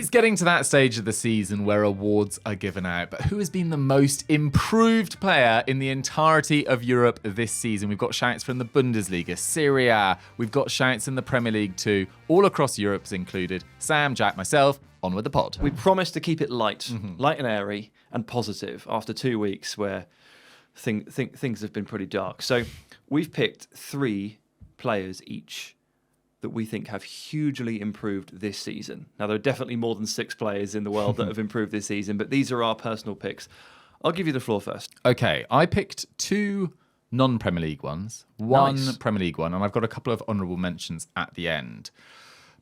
It's getting to that stage of the season where awards are given out. But who has been the most improved player in the entirety of Europe this season? We've got shouts from the Bundesliga, Serie A. We've got shouts in the Premier League too. All across Europe's included. Sam, Jack, myself, on with the pod. We promised to keep it light, light and airy and positive after 2 weeks where things have been pretty dark. So we've picked 3 players each that we think have hugely improved this season. Now, there are definitely more than 6 players in the world that have improved this season, but these are our personal picks. I'll give you the floor first. Okay, I picked 2 non-Premier League ones, one Nice. Premier League one, and I've got a couple of honourable mentions at the end.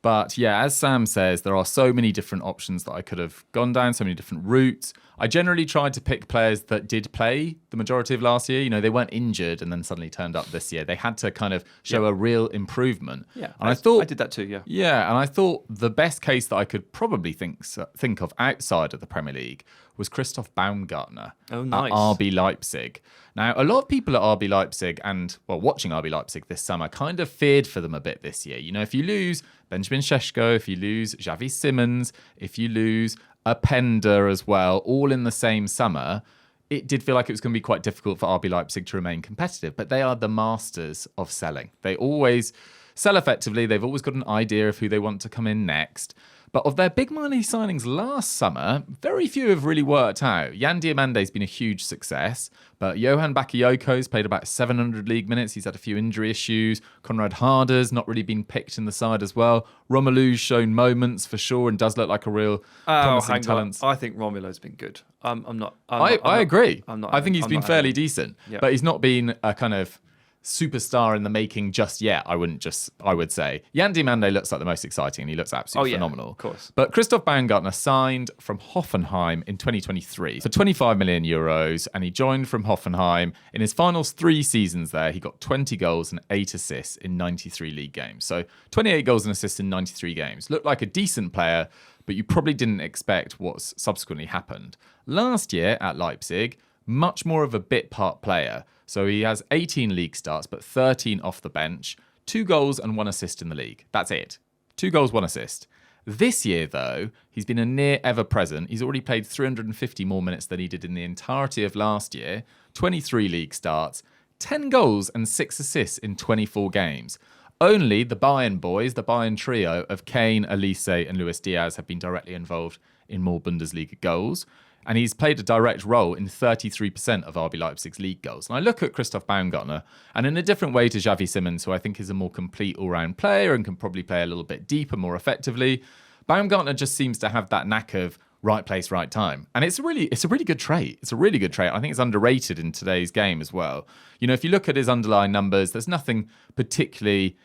But yeah, as Sam says, there are so many different options that I could have gone down, so many different routes. I generally tried to pick players that did play the majority of last year. You know, they weren't injured and then suddenly turned up this year. They had to kind of show a real improvement. Yeah, and I did that too, yeah. Yeah, and I thought the best case that I could probably think of outside of the Premier League was Christoph Baumgartner Oh, nice. at RB Leipzig. Now, a lot of people at RB Leipzig and, well, watching RB Leipzig this summer kind of feared for them a bit this year. You know, if you lose Benjamin Šeško, if you lose Xavi Simons, if you lose Openda as well, all in the same summer, it did feel like it was going to be quite difficult for RB Leipzig to remain competitive. But they are the masters of selling. They always sell effectively. They've always got an idea of who they want to come in next. But of their big money signings last summer, very few have really worked out. Jan Diamande's been a huge success, but Johan Bakayoko's played about 700 league minutes. He's had a few injury issues. Konrad Harder's not really been picked in the side as well. Romelu's shown moments for sure and does look like a real promising talent. I think Romulo's been good. I agree. I think he's been fairly decent, Yeah. but he's not been a kind of superstar in the making just yet, I would say. Jan Diamande looks like the most exciting and he looks absolutely phenomenal. Of course. But Christoph Baumgartner signed from Hoffenheim in 2023 for 25 million euros and he joined from Hoffenheim. In his final 3 seasons there, he got 20 goals and 8 assists in 93 league games. So 28 goals and assists in 93 games. Looked like a decent player, but you probably didn't expect what's subsequently happened. Last year at Leipzig, much more of a bit part player. So he has 18 league starts, but 13 off the bench, 2 goals and 1 assist in the league. That's it. 2 goals, 1 assist. This year, though, he's been a near ever-present. He's already played 350 more minutes than he did in the entirety of last year, 23 league starts, 10 goals and 6 assists in 24 games. Only the Bayern boys, the Bayern trio of Kane, Elise and Luis Diaz have been directly involved in more Bundesliga goals. And he's played a direct role in 33% of RB Leipzig's league goals. And I look at Christoph Baumgartner, and in a different way to Xavi Simons, who I think is a more complete all-round player and can probably play a little bit deeper, more effectively, Baumgartner just seems to have that knack of right place, right time. And it's a really good trait. It's a really good trait. I think it's underrated in today's game as well. You know, if you look at his underlying numbers, there's nothing particularly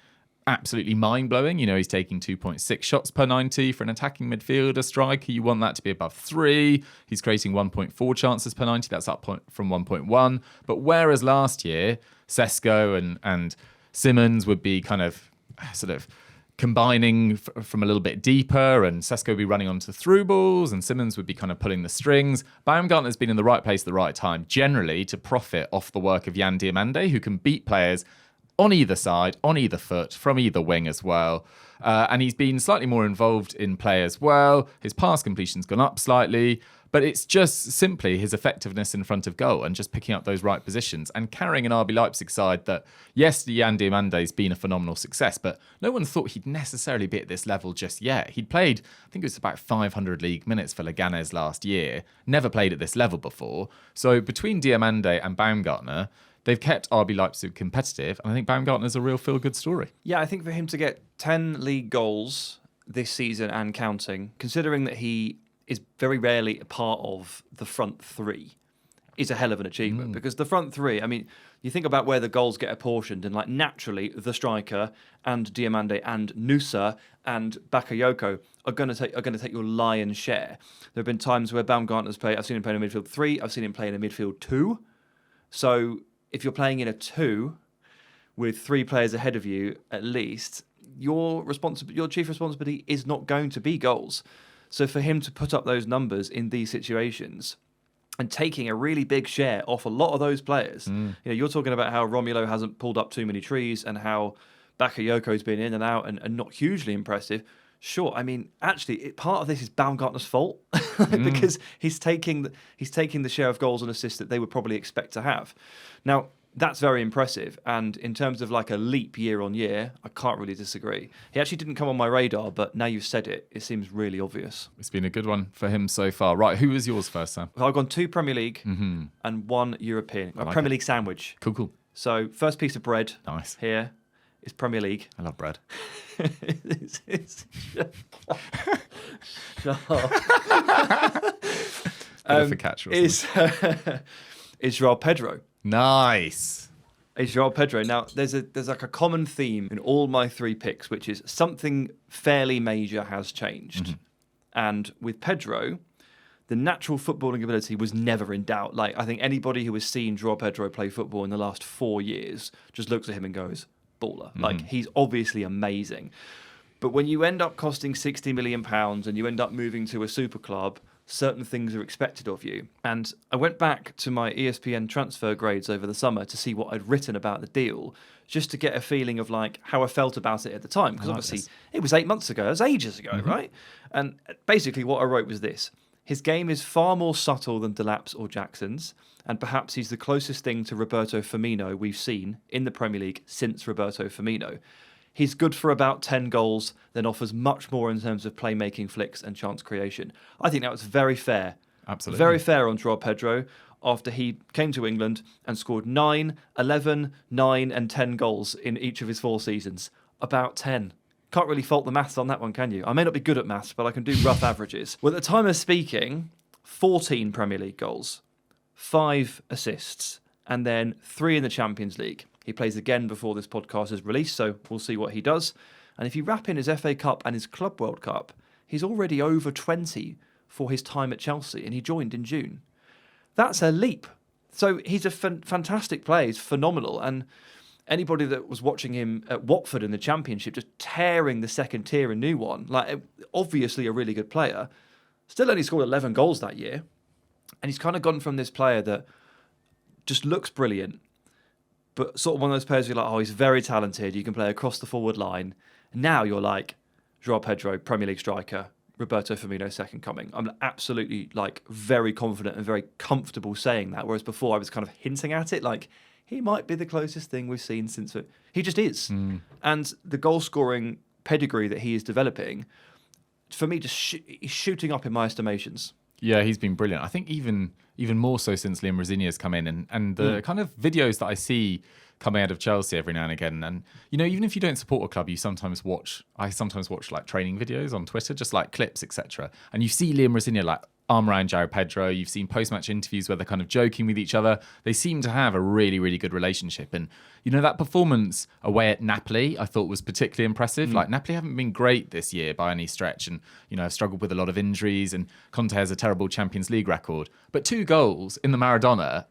absolutely mind-blowing. You know, he's taking 2.6 shots per 90 for an attacking midfielder striker. You want that to be above 3. He's creating 1.4 chances per 90. That's up from 1.1. But whereas last year, Šeško and Simons would be kind of sort of combining from a little bit deeper, and Šeško would be running onto through balls, and Simons would be kind of pulling the strings. Baumgartner's been in the right place at the right time, generally to profit off the work of Jan Diamande, who can beat players on either side, on either foot, from either wing as well. And he's been slightly more involved in play as well. His pass completion's gone up slightly, but it's just simply his effectiveness in front of goal and just picking up those right positions and carrying an RB Leipzig side that, yes, Jan Diamande's been a phenomenal success, but no one thought he'd necessarily be at this level just yet. He'd played, I think it was about 500 league minutes for Leganés last year, never played at this level before. So between Diamande and Baumgartner, they've kept RB Leipzig competitive, and I think Baumgartner's a real feel-good story. Yeah, I think for him to get 10 league goals this season and counting, considering that he is very rarely a part of the front 3, is a hell of an achievement. Because the front 3, I mean, you think about where the goals get apportioned, and like naturally the striker and Diamande and Nusa and Bakayoko are going to take your lion's share. There have been times where Baumgartner's played. I've seen him play in a midfield 3. I've seen him play in a midfield 2. So if you're playing in a 2 with 3 players ahead of you, at least, your chief responsibility is not going to be goals. So for him to put up those numbers in these situations and taking a really big share off a lot of those players, you know, you're talking about how Romulo hasn't pulled up too many trees and how Bakayoko's been in and out and not hugely impressive. Sure. I mean, actually, part of this is Baumgartner's fault because he's taking the share of goals and assists that they would probably expect to have. Now, that's very impressive. And in terms of like a leap year on year, I can't really disagree. He actually didn't come on my radar, but now you've said it, it seems really obvious. It's been a good one for him so far. Right, who was yours first, Sam? I've gone 2 Premier League and 1 European. A Premier League sandwich. Cool. So, first piece of bread here is Premier League. I love bread. Is Joao Pedro. Nice. Is Joao Pedro. Now, there's like a common theme in all my 3 picks, which is something fairly major has changed. And with Pedro, the natural footballing ability was never in doubt. Like, I think anybody who has seen Joao Pedro play football in the last 4 years just looks at him and goes, baller. Like, he's obviously amazing. But when you end up costing £60 million and you end up moving to a super club, certain things are expected of you. And I went back to my ESPN transfer grades over the summer to see what I'd written about the deal, just to get a feeling of like how I felt about it at the time. Because obviously it was 8 months ago, it was ages ago, right? And basically what I wrote was this. His game is far more subtle than Delap's or Jackson's, and perhaps he's the closest thing to Roberto Firmino we've seen in the Premier League since Roberto Firmino. He's good for about 10 goals, then offers much more in terms of playmaking, flicks and chance creation. I think that was very fair. Absolutely. Very fair on Joao Pedro after he came to England and scored 9, 11, 9 and 10 goals in each of his 4 seasons. About 10. Can't really fault the maths on that one, can you? I may not be good at maths, but I can do rough averages. Well, at the time of speaking, 14 Premier League goals, 5 assists, and then 3 in the Champions League. He plays again before this podcast is released, so we'll see what he does. And if you wrap in his FA Cup and his Club World Cup, he's already over 20 for his time at Chelsea, and he joined in June. That's a leap. So he's a fantastic player. He's phenomenal. And anybody that was watching him at Watford in the Championship, just tearing the second tier and new one, like obviously a really good player, still only scored 11 goals that year. And he's kind of gone from this player that just looks brilliant, but sort of one of those players who you're like, oh, he's very talented. You can play across the forward line. And now you're like, Joao Pedro, Premier League striker, Roberto Firmino, second coming. I'm absolutely like very confident and very comfortable saying that. Whereas before I was kind of hinting at it, like he might be the closest thing we've seen since he just is. And the goal scoring pedigree that he is developing, for me, just he's shooting up in my estimations. Yeah, he's been brilliant. I think even more so since Liam Rosenior's come in, and the kind of videos that I see coming out of Chelsea every now and again. And, you know, even if you don't support a club, I sometimes watch like training videos on Twitter, just like clips, etc. And you see Liam Rosenior like arm around Joao Pedro. You've seen post-match interviews where they're kind of joking with each other. They seem to have a really, really good relationship. And, you know, that performance away at Napoli, I thought was particularly impressive. Like, Napoli haven't been great this year by any stretch. And, you know, have struggled with a lot of injuries. And Conte has a terrible Champions League record. But 2 goals in the Maradona,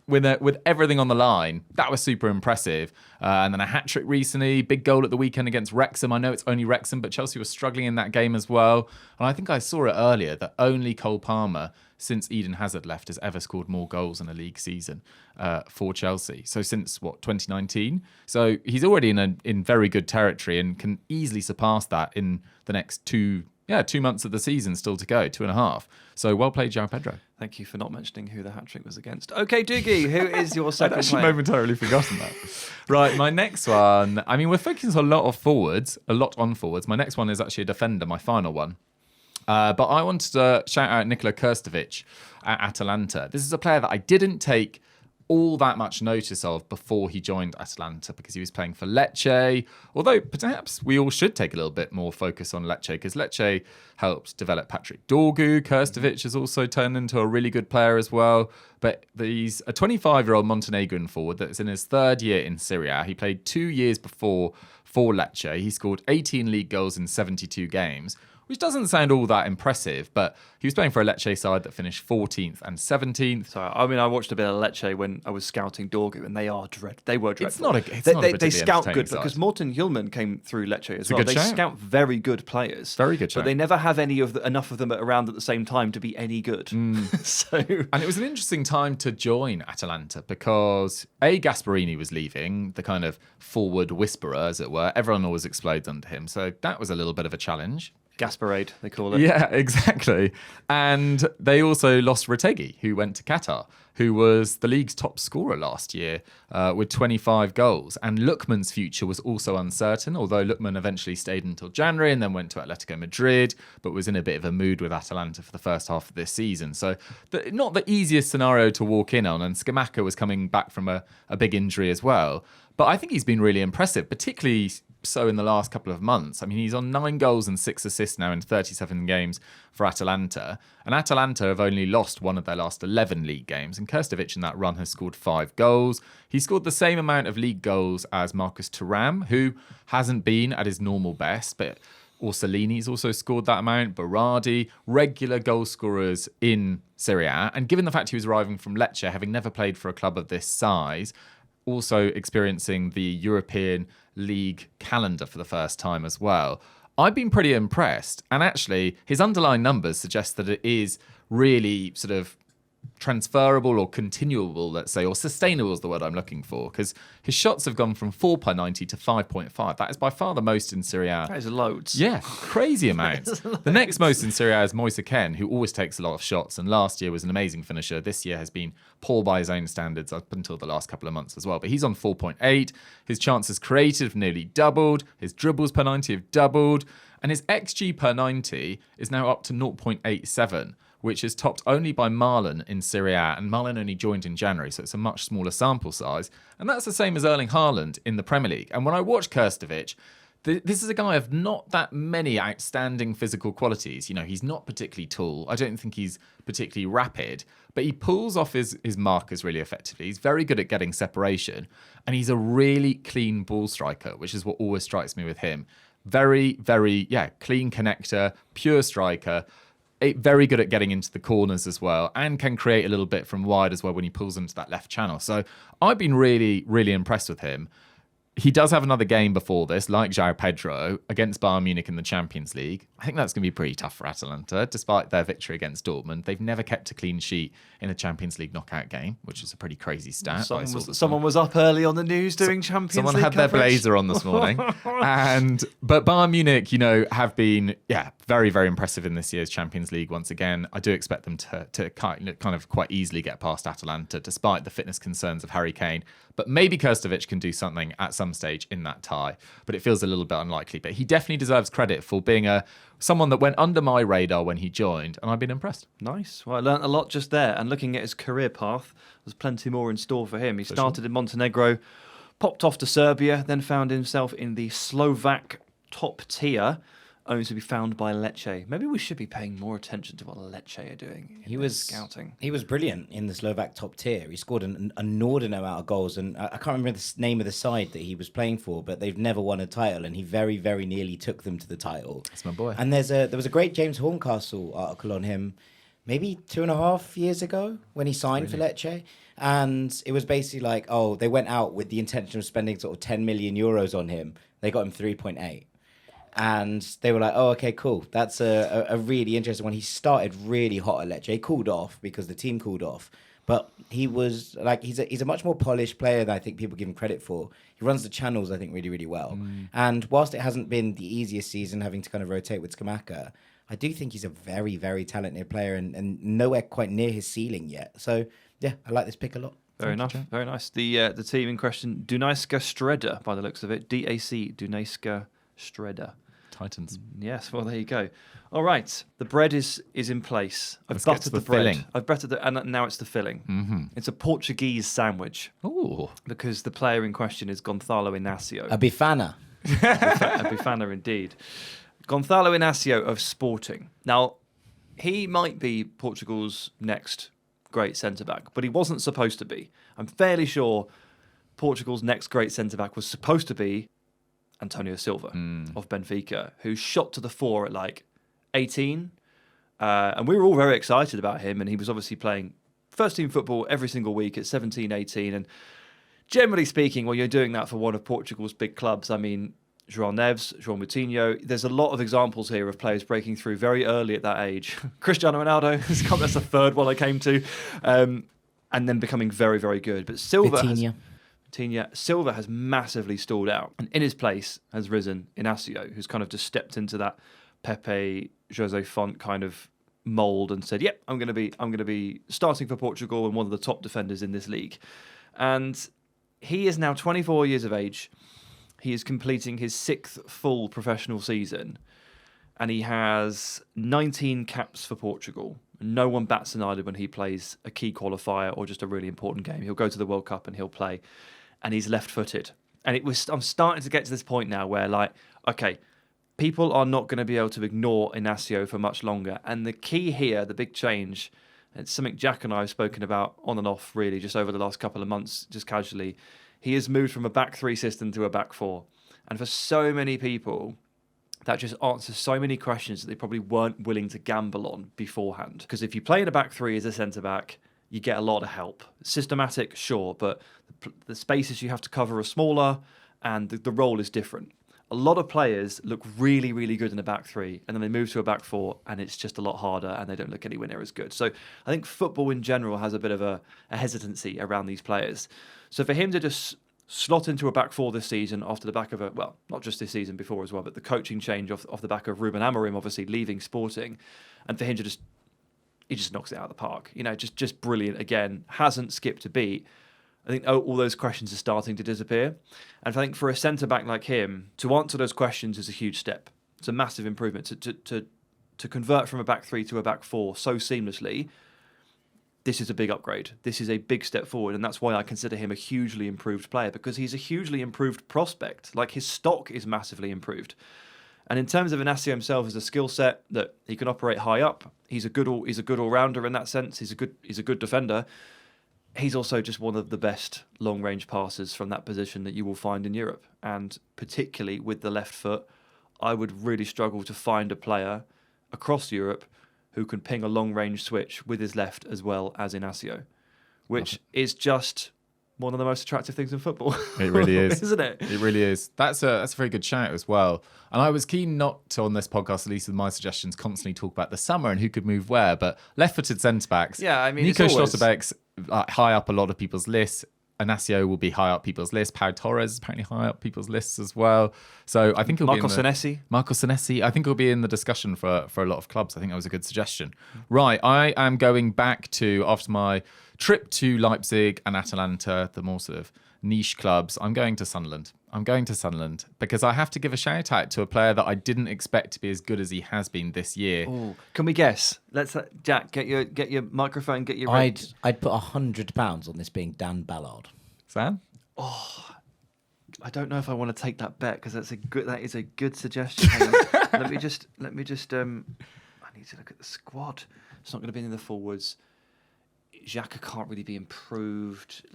with everything on the line, that was super impressive. And then a hat-trick recently, big goal at the weekend against Wrexham. I know it's only Wrexham, but Chelsea was struggling in that game as well. And I think I saw it earlier that only Cole Palmer, since Eden Hazard left, has ever scored more goals in a league season for Chelsea. So since, 2019? So he's already in very good territory and can easily surpass that in the next 2 months of the season still to go, 2.5. So well played, Joao Pedro. Thank you for not mentioning who the hat-trick was against. Okay, Dougie, who is your second I'd actually player? momentarily forgotten that. Right, my next one. I mean, we're focusing a lot on forwards. My next one is actually a defender, my final one. But I wanted to shout out Nikola Krstović at Atalanta. This is a player that I didn't take all that much notice of before he joined Atalanta because he was playing for Lecce. Although perhaps we all should take a little bit more focus on Lecce because Lecce helped develop Patrick Dorgu. Krstović has also turned into a really good player as well. But he's a 25-year-old Montenegrin forward that's in his 3rd year in Serie A. He played 2 years before for Lecce. He scored 18 league goals in 72 games, which doesn't sound all that impressive, but he was playing for a Lecce side that finished 14th and 17th. So, I mean, I watched a bit of Lecce when I was scouting Dorgu, and they were dreadful. It's not a they scout good side. because Morten Hjulman came through Lecce as well. Good They shout. scout very good players. Very good shout. But they never have enough of them around at the same time to be any good. And it was an interesting time to join Atalanta because Gasparini was leaving, the kind of forward whisperer, as it were. Everyone always explodes under him. So that was a little bit of a challenge. Gasparade, they call it. Yeah, exactly. And they also lost Retegui, who went to Qatar, who was the league's top scorer last year with 25 goals. And Lookman's future was also uncertain, although Lookman eventually stayed until January and then went to Atletico Madrid, but was in a bit of a mood with Atalanta for the first half of this season. So not the easiest scenario to walk in on. And Scamacca was coming back from a big injury as well. But I think he's been really impressive, particularly so in the last couple of months. I mean, he's on 9 goals and 6 assists now in 37 games for Atalanta. And Atalanta have only lost one of their last 11 league games. And Krstović in that run has scored 5 goals. He scored the same amount of league goals as Marcus Thuram, who hasn't been at his normal best, but Orsolini's also scored that amount. Berardi, regular goal scorers in Serie A. And given the fact he was arriving from Lecce, having never played for a club of this size, also experiencing the European League calendar for the first time as well, I've been pretty impressed. And actually, his underlying numbers suggest that it is really sort of transferable or continuable, let's say, or sustainable is the word I'm looking for, because his shots have gone from 4 per 90 to 5.5. That is by far the most in Serie A. That is loads. Yeah, crazy amounts. The next most in Serie A is Moise Kean, who always takes a lot of shots, and last year was an amazing finisher. This year has been poor by his own standards up until the last couple of months as well. But he's on 4.8. His chances created have nearly doubled. His dribbles per 90 have doubled. And his XG per 90 is now up to 0.87, which is topped only by Marlon in Serie A, and Marlon only joined in January, so it's a much smaller sample size. And that's the same as Erling Haaland in the Premier League. And when I watch Krstović, this is a guy of not that many outstanding physical qualities. You know, he's not particularly tall. I don't think he's particularly rapid, but he pulls off his markers really effectively. He's very good at getting separation, and he's a really clean ball striker, which is what always strikes me with him. Very, very, clean connector, pure striker. Very good at getting into the corners as well, and can create a little bit from wide as well when he pulls into that left channel. So I've been really, really impressed with him. He does have another game before this, like Joao Pedro, against Bayern Munich in the Champions League. I think that's going to be pretty tough for Atalanta, despite their victory against Dortmund. They've never kept a clean sheet in a Champions League knockout game, which is a pretty crazy stat. Someone was up early on the news doing Champions League Someone had coverage. their blazer on this morning. But Bayern Munich, have been, very, very impressive in this year's Champions League once again. I do expect them to kind of quite easily get past Atalanta, despite the fitness concerns of Harry Kane. But maybe Krstović can do something at some stage in that tie, but it feels a little bit unlikely. But he definitely deserves credit for being someone that went under my radar when he joined, and I've been impressed. Nice. Well, I learnt a lot just there, and looking at his career path, there's plenty more in store for him. He started in Montenegro, popped off to Serbia, then found himself in the Slovak top tier, only to be found by Lecce. Maybe we should be paying more attention to what Lecce are doing in their scouting. He was brilliant in the Slovak top tier. He scored an inordinate amount of goals, and I can't remember the name of the side that he was playing for, but they've never won a title, and he very, very nearly took them to the title. That's my boy. And there was a great James Horncastle article on him maybe 2.5 years ago when he signed for Lecce. And it was basically like, they went out with the intention of spending sort of 10 million euros on him. They got him 3.8. And they were like, okay, cool. That's a really interesting one. He started really hot at Lecce. He cooled off because the team cooled off. But he was he's a much more polished player than I think people give him credit for. He runs the channels, I think, really, really well. And whilst it hasn't been the easiest season having to kind of rotate with Scamacca, I do think he's a very, very talented player and nowhere quite near his ceiling yet. So, yeah, I like this pick a lot. Very nice, very nice. The team in question, Dunajska Streda, by the looks of it. DAC, Dunajska Streda. Titans. Yes, well, there you go. All right, the bread is in place. I've Let's get buttered to the the bread. filling. I've buttered and now it's the filling. Mm-hmm. It's a Portuguese sandwich. Ooh. Because the player in question is Goncalo Inacio. A Bifana. A Bifana indeed. Goncalo Inacio of Sporting. Now, he might be Portugal's next great centre-back, but he wasn't supposed to be. I'm fairly sure Portugal's next great centre-back was supposed to be Antonio Silva of Benfica, who shot to the fore at 18. And we were all very excited about him, and he was obviously playing first-team football every single week at 17, 18. And generally speaking, when you're doing that for one of Portugal's big clubs, I mean, João Neves, João Moutinho, there's a lot of examples here of players breaking through very early at that age. Cristiano Ronaldo, that's the third one I came to, and then becoming very, very good. But Silva has massively stalled out, and in his place has risen Inacio, who's kind of just stepped into that Pepe, Jose Font kind of mould and said, "Yep, I'm going to be starting for Portugal and one of the top defenders in this league." And he is now 24 years of age. He is completing his 6th full professional season, and he has 19 caps for Portugal. No one bats an eyelid when he plays a key qualifier or just a really important game. He'll go to the World Cup and he'll play, and he's left-footed. And I'm starting to get to this point now where, like, okay, people are not going to be able to ignore Inacio for much longer. And the key here, the big change, it's something Jack and I have spoken about on and off really just over the last couple of months, just casually. He has moved from a back 3 system to a back 4. And for so many people, that just answers so many questions that they probably weren't willing to gamble on beforehand. Because if you play in a back 3 as a centre-back, you get a lot of help. Systematic, sure, but the spaces you have to cover are smaller and the role is different. A lot of players look really, really good in a back 3, and then they move to a back 4, and it's just a lot harder, and they don't look anywhere near as good. So I think football in general has a bit of a hesitancy around these players. So for him to just slot into a back 4 this season after the back of not just this season, before as well, but the coaching change off the back of Ruben Amorim obviously leaving Sporting, and for him to he just knocks it out of the park. Just brilliant again. Hasn't skipped a beat. I think all those questions are starting to disappear. And I think for a centre-back like him, to answer those questions is a huge step. It's a massive improvement. To convert from a back 3 to a back 4 so seamlessly, this is a big upgrade. This is a big step forward. And that's why I consider him a hugely improved player, because he's a hugely improved prospect. Like, his stock is massively improved. And in terms of Inacio himself as a skill set, that he can operate high up. He's a good all-rounder in that sense. He's a good defender. He's also just one of the best long-range passers from that position that you will find in Europe. And particularly with the left foot, I would really struggle to find a player across Europe who can ping a long-range switch with his left as well as Inacio, which is just one of the most attractive things in football. It really is. Isn't it? It really is. That's a very good shout as well. And I was keen not to, on this podcast, at least with my suggestions, constantly talk about the summer and who could move where, but left-footed centre-backs. Yeah, I mean, Nico Schlotterbeck's high up a lot of people's lists. Inacio will be high up people's lists. Pau Torres is apparently high up people's lists as well. So I think he'll Marco be in Marco Senesi. I think he'll be in the discussion for a lot of clubs. I think that was a good suggestion. Right, I am going back to, after my trip to Leipzig and Atalanta, the more sort of niche clubs, I'm going to Sunderland. Because I have to give a shout out to a player that I didn't expect to be as good as he has been this year. Ooh. Can we guess? Let's Jack, get your microphone, get your. I'd put £100 on this being Dan Ballard. Sam? Oh, I don't know if I want to take that bet, because that is a good suggestion. Hang on. let me just. I need to look at the squad. It's not going to be in the forwards. Xhaka can't really be improved.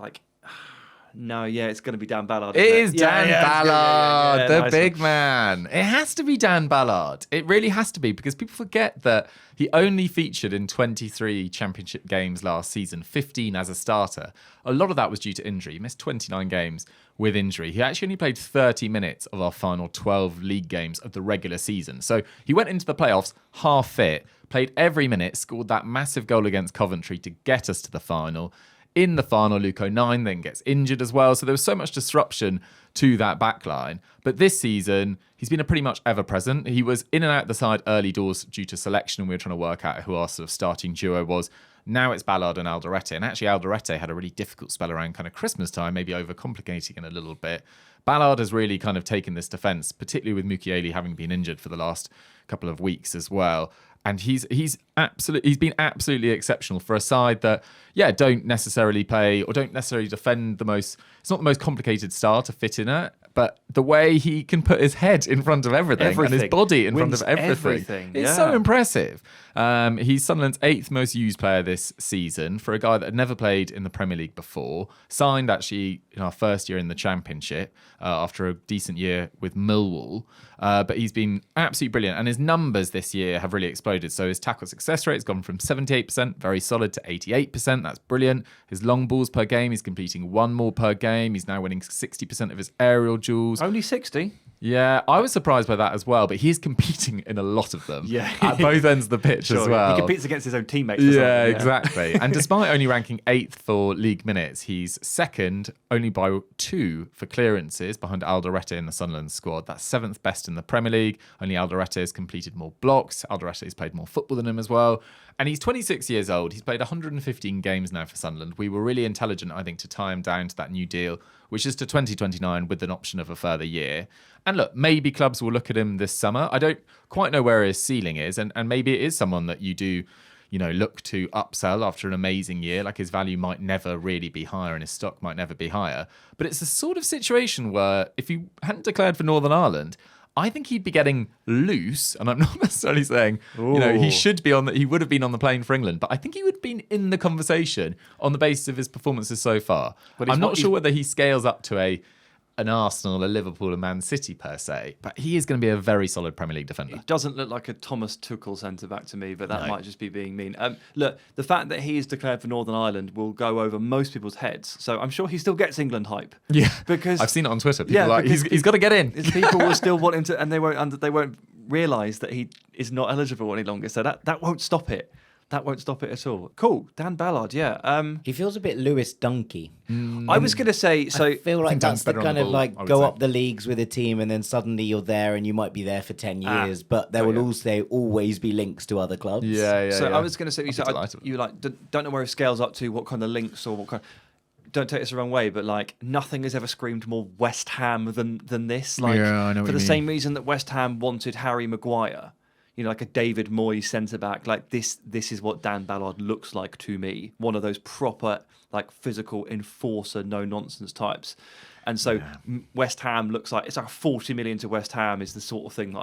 No, it's going to be Dan Ballard. It is Dan Ballard, the nice big one. man. It has to be Dan Ballard. It really has to be, because people forget that he only featured in 23 championship games last season, 15 as a starter. A lot of that was due to injury. He missed 29 games with injury. He actually only played 30 minutes of our final 12 league games of the regular season. So he went into the playoffs half fit, played every minute, scored that massive goal against Coventry to get us to the final. In the final, Luke O'Nien then gets injured as well. So there was so much disruption to that backline. But this season, he's been a pretty much ever-present. He was in and out the side early doors due to selection, and we were trying to work out who our sort of starting duo was. Now it's Ballard and Alderete. And actually, Alderete had a really difficult spell around kind of Christmas time, maybe overcomplicating it a little bit. Ballard has really kind of taken this defence, particularly with Mukiele having been injured for the last couple of weeks as well. And he's been absolutely exceptional for a side that, don't necessarily play or don't necessarily defend it's not the most complicated style to fit in it, but the way he can put his head in front of everything. And his body in front of everything. It's so impressive. He's Sunderland's 8th most used player this season for a guy that had never played in the Premier League before. Signed actually in our first year in the Championship after a decent year with Millwall. But he's been absolutely brilliant. And his numbers this year have really exploded. So his tackle success rate has gone from 78%, very solid, to 88%. That's brilliant. His long balls per game, he's completing one more per game. He's now winning 60% of his aerial duels. Only 60? Yeah, I was surprised by that as well, but he's competing in a lot of them. Yeah. At both ends of the pitch as well. He competes against his own teammates. Yeah, exactly. And despite only ranking 8th for league minutes, he's second only by 2 for clearances behind Alderete in the Sunderland squad. That's 7th best in the Premier League. Only Alderete has completed more blocks. Alderete has played more football than him as well. And he's 26 years old. He's played 115 games now for Sunderland. We were really intelligent, I think, to tie him down to that new deal, which is to 2029 with an option of a further year. And look, maybe clubs will look at him this summer. I don't quite know where his ceiling is. And maybe it is someone that you do, look to upsell after an amazing year. Like his value might never really be higher and his stock might never be higher. But it's the sort of situation where if he hadn't declared for Northern Ireland, I think he'd be getting loose, and I'm not necessarily saying, he should be he would have been on the plane for England, but I think he would have been in the conversation on the basis of his performances so far. But I'm not sure whether he scales up to an Arsenal, a Liverpool, a Man City per se, but he is going to be a very solid Premier League defender. It doesn't look like a Thomas Tuchel centre-back to me, but that might just be being mean. Look, the fact that he is declared for Northern Ireland will go over most people's heads, so I'm sure he still gets England hype. Yeah, because I've seen it on Twitter. People are like, he's got to get in. People will still want him to, and they won't realise that he is not eligible any longer, so that won't stop it. That won't stop it at all. Cool. Dan Ballard, yeah. He feels a bit Lewis Dunkey. I was going to say... I feel like that's the kind of I would go say. up the leagues with a team and then suddenly you're there and you might be there for 10 years, but there will also always be links to other clubs. Yeah. So I was going to say, you delighted. don't know where it scales up to, what kind of links or what kind don't take this the wrong way, but like nothing has ever screamed more West Ham than this. Like, I know what for the you mean. same reason that West Ham wanted Harry Maguire. Like a David Moyes centre-back. Like this is what Dan Ballard looks like to me. One of those proper, like physical enforcer, no-nonsense types. And so West Ham looks like, it's like 40 million to West Ham is the sort of thing that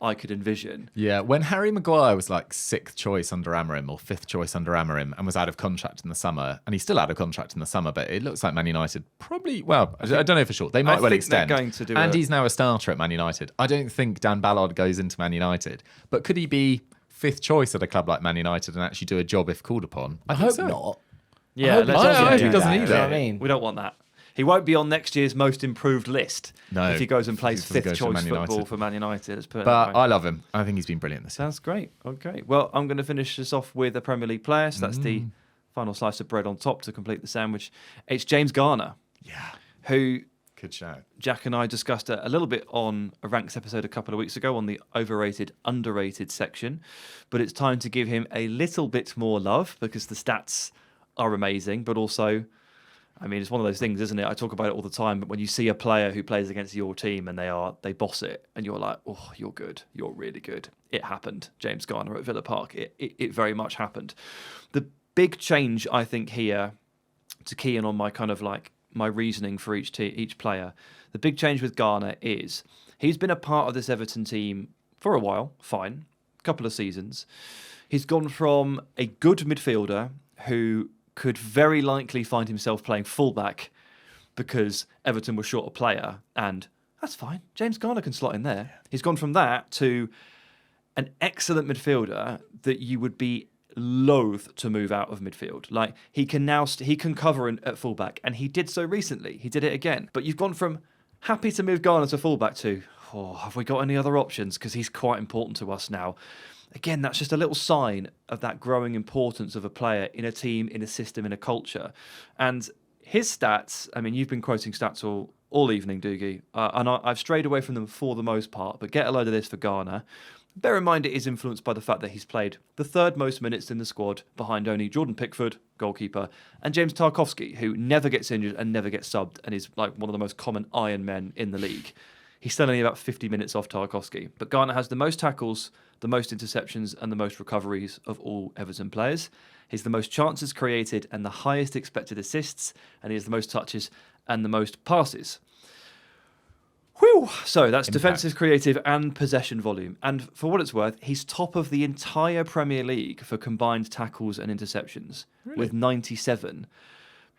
I could envision. Yeah, when Harry Maguire was like 6th choice under Amorim or 5th choice under Amorim and was out of contract in the summer, and he's still out of contract in the summer, but it looks like Man United probably, I don't know for sure. They might well extend. They're going to do and he's now a starter at Man United. I don't think Dan Ballard goes into Man United, but could he be 5th choice at a club like Man United and actually do a job if called upon? I hope not. Yeah, I hope he doesn't either. You know what I mean? We don't want that. He won't be on next year's most improved list if he goes and plays If he doesn't 5th go to choice Man football United. for Man United. Let's put it But that way. I love him. I think he's been brilliant this year. Sounds great. Okay. Well, I'm going to finish this off with a Premier League player. So that's the final slice of bread on top to complete the sandwich. It's James Garner. Yeah. Who Good shout. Jack and I discussed a little bit on a Ranks episode a couple of weeks ago on the overrated, underrated section. But it's time to give him a little bit more love because the stats are amazing, but also... I mean, it's one of those things, isn't it? I talk about it all the time, but when you see a player who plays against your team and they boss it, and you're like, oh, you're good. You're really good. It happened. James Garner at Villa Park. It very much happened. The big change, I think, here, to key in on my kind of like my reasoning for each player, the big change with Garner is he's been a part of this Everton team for a while, fine, a couple of seasons. He's gone from a good midfielder who could very likely find himself playing fullback because Everton were short a player, and that's fine. James Garner can slot in there. He's gone from that to an excellent midfielder that you would be loath to move out of midfield. Like he can cover at fullback, and he did so recently. He did it again. But you've gone from happy to move Garner to fullback to, have we got any other options? Because he's quite important to us now. Again, that's just a little sign of that growing importance of a player in a team, in a system, in a culture. And his stats, I mean, you've been quoting stats all evening, Dougie, and I've strayed away from them for the most part, but get a load of this for Garner. Bear in mind it is influenced by the fact that he's played the 3rd most minutes in the squad behind only Jordan Pickford, goalkeeper, and James Tarkowski, who never gets injured and never gets subbed and is like one of the most common iron men in the league. He's still only about 50 minutes off Tarkowski. But Garner has the most tackles, the most interceptions, and the most recoveries of all Everton players. He's the most chances created and the highest expected assists, and he has the most touches and the most passes. Whew! So that's defensive, creative, and possession volume. And for what it's worth, he's top of the entire Premier League for combined tackles and interceptions with 97.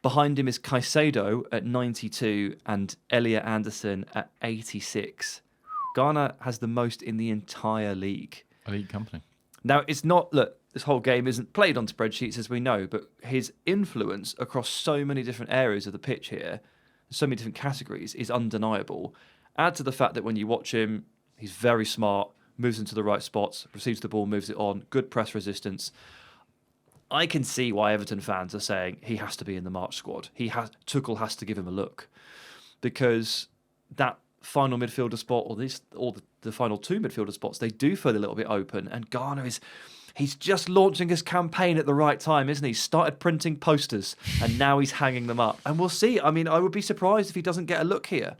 Behind him is Caicedo at 92 and Elliot Anderson at 86. Garner has the most in the entire league. Elite company. Now, it's not, look, this whole game isn't played on spreadsheets as we know, but his influence across so many different areas of the pitch here, so many different categories, is undeniable. Add to the fact that when you watch him, he's very smart, moves into the right spots, receives the ball, moves it on, good press resistance. I can see why Everton fans are saying he has to be in the March squad. Tuchel has to give him a look, because that final midfielder spot, or the final two midfielder spots, they do feel a little bit open. And Garner he's just launching his campaign at the right time, isn't he? He started printing posters and now he's hanging them up. And we'll see. I mean, I would be surprised if he doesn't get a look here.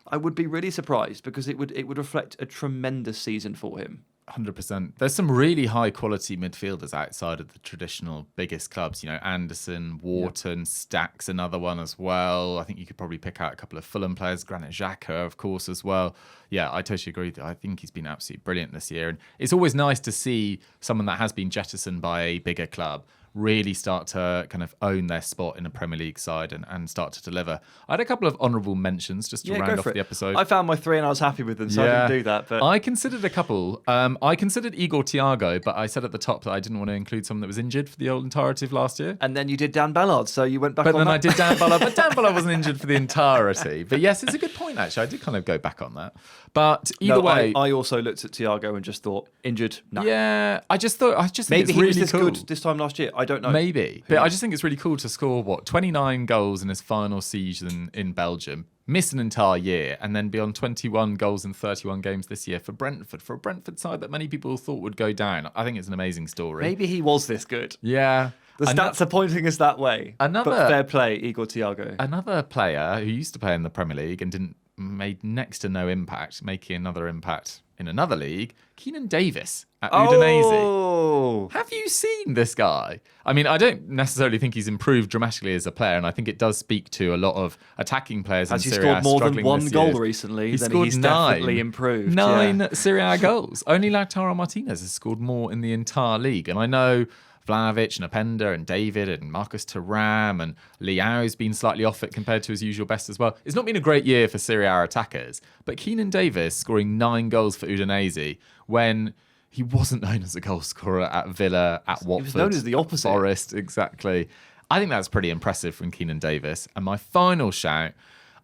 I would be really surprised, because it would reflect a tremendous season for him. 100%. There's some really high quality midfielders outside of the traditional biggest clubs. You know, Anderson, Wharton, Stack's another one as well. I think you could probably pick out a couple of Fulham players, Granit Xhaka, of course, as well. Yeah, I totally agree. I think he's been absolutely brilliant this year. And it's always nice to see someone that has been jettisoned by a bigger club really start to kind of own their spot in a Premier League side and start to deliver. I had a couple of honourable mentions just to round off the episode. I found my 3 and I was happy with them, so I didn't do that. But I considered a couple. I considered Igor Thiago, but I said at the top that I didn't want to include someone that was injured for the old entirety of last year. And then you did Dan Ballard, so you went back but on that. But then I did Dan Ballard, but Dan Ballard wasn't injured for the entirety. But yes, it's a good point, actually. I did kind of go back on that. But either way... I also looked at Thiago and just thought, injured? No. Yeah, I just think maybe it's really he was this cool. good this time last year. I don't know. Maybe. But I just think it's really cool to score, 29 goals in his final season in Belgium, miss an entire year, and then be on 21 goals in 31 games this year for Brentford, for a Brentford side that many people thought would go down. I think it's an amazing story. Maybe he was this good. Yeah. The stats are pointing us that way. But fair play, Igor Thiago. Another player who used to play in the Premier League and made next to no impact, making another impact in another league, Keinan Davis at Udinese. Oh. Have you seen this guy? I mean, I don't necessarily think he's improved dramatically as a player, and I think it does speak to a lot of attacking players in Serie A. Has he scored more than one goal recently? He's definitely improved. 9 Serie A goals. Only Lautaro Martinez has scored more in the entire league. And I know Vlahovic and Openda and David and Marcus Thuram and Leao's been slightly off it compared to his usual best as well. It's not been a great year for Serie A attackers, but Keinan Davis scoring 9 goals for Udinese when he wasn't known as a goal scorer at Villa, at Watford. He was known as the opposite. Forest, exactly. I think that's pretty impressive from Keinan Davis. And my final shout,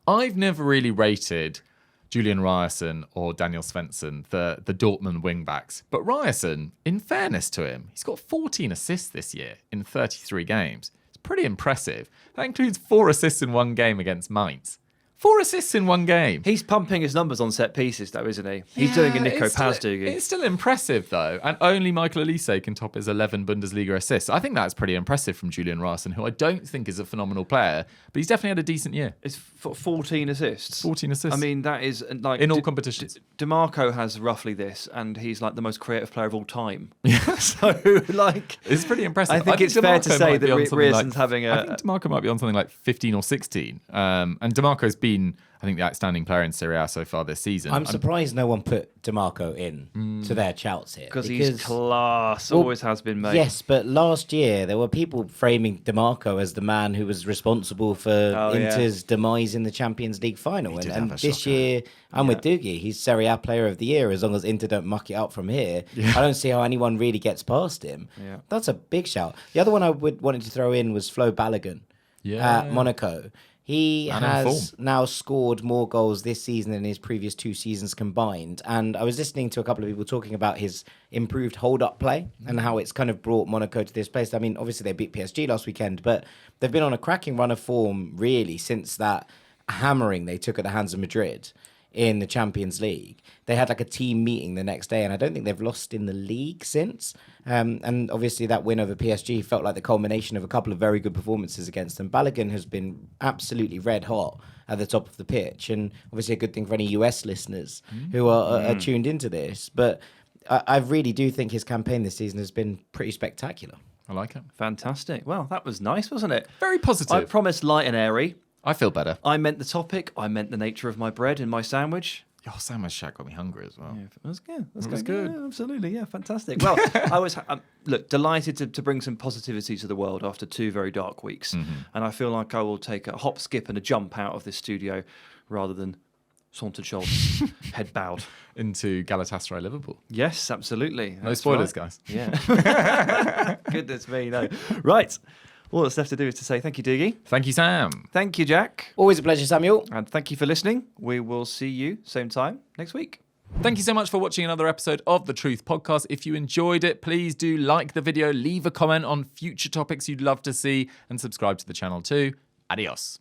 I've never really rated Julian Ryerson or Daniel Svensson, the Dortmund wing-backs. But Ryerson, in fairness to him, he's got 14 assists this year in 33 games. It's pretty impressive. That includes 4 assists in one game against Mainz. 4 assists in one game. He's pumping his numbers on set pieces, though, isn't he? He's doing a Nico Paz, Dougie. It's still impressive, though. And only Michael Olise can top his 11 Bundesliga assists. I think that's pretty impressive from Julian Ryerson, who I don't think is a phenomenal player, but he's definitely had a decent year. It's 14 assists. 14 assists. I mean, that is like... in all competitions. Dimarco has roughly this, and he's like the most creative player of all time. So, like... It's pretty impressive. I think it's fair to say that Ryerson's having a... I think Dimarco might be on something like 15 or 16. And Dimarco's been, I think, the outstanding player in Serie A so far this season. I'm surprised no one put Dimarco in to their shouts here. Because he's class, always has been, mate. Yes, but last year there were people framing Dimarco as the man who was responsible for Inter's demise in the Champions League final. And this year, I'm with Dougie. He's Serie A Player of the Year as long as Inter don't muck it up from here. Yeah. I don't see how anyone really gets past him. Yeah. That's a big shout. The other one I wanted to throw in was Flo Balogun at Monaco. He has now scored more goals this season than his previous 2 seasons combined. And I was listening to a couple of people talking about his improved hold-up play and how it's kind of brought Monaco to this place. I mean, obviously they beat PSG last weekend, but they've been on a cracking run of form, really, since that hammering they took at the hands of Madrid in the Champions League. They had like a team meeting the next day, and I don't think they've lost in the league since. And obviously that win over PSG felt like the culmination of a couple of very good performances against them. Balogun has been absolutely red hot at the top of the pitch, and obviously a good thing for any US listeners who are tuned into this. But I really do think his campaign this season has been pretty spectacular. I like it. Fantastic. Well, that was nice, wasn't it? Very positive. I promised light and airy. I feel better. I meant the topic. I meant the nature of my bread in my sandwich. Your sandwich shack got me hungry as well. Yeah, it was good. It was good. Yeah, absolutely. Yeah, fantastic. Well, I was delighted to bring some positivity to the world after 2 very dark weeks. And I feel like I will take a hop, skip and a jump out of this studio rather than sauntered shoulders, head bowed. Into Galatasaray Liverpool. Yes, absolutely. No spoilers, guys. Yeah. Goodness me, no. Right. All that's left to do is to say thank you, Dougie. Thank you, Sam. Thank you, Jack. Always a pleasure, Samuel. And thank you for listening. We will see you same time next week. Thank you so much for watching another episode of The Truth Podcast. If you enjoyed it, please do like the video, leave a comment on future topics you'd love to see, and subscribe to the channel too. Adios.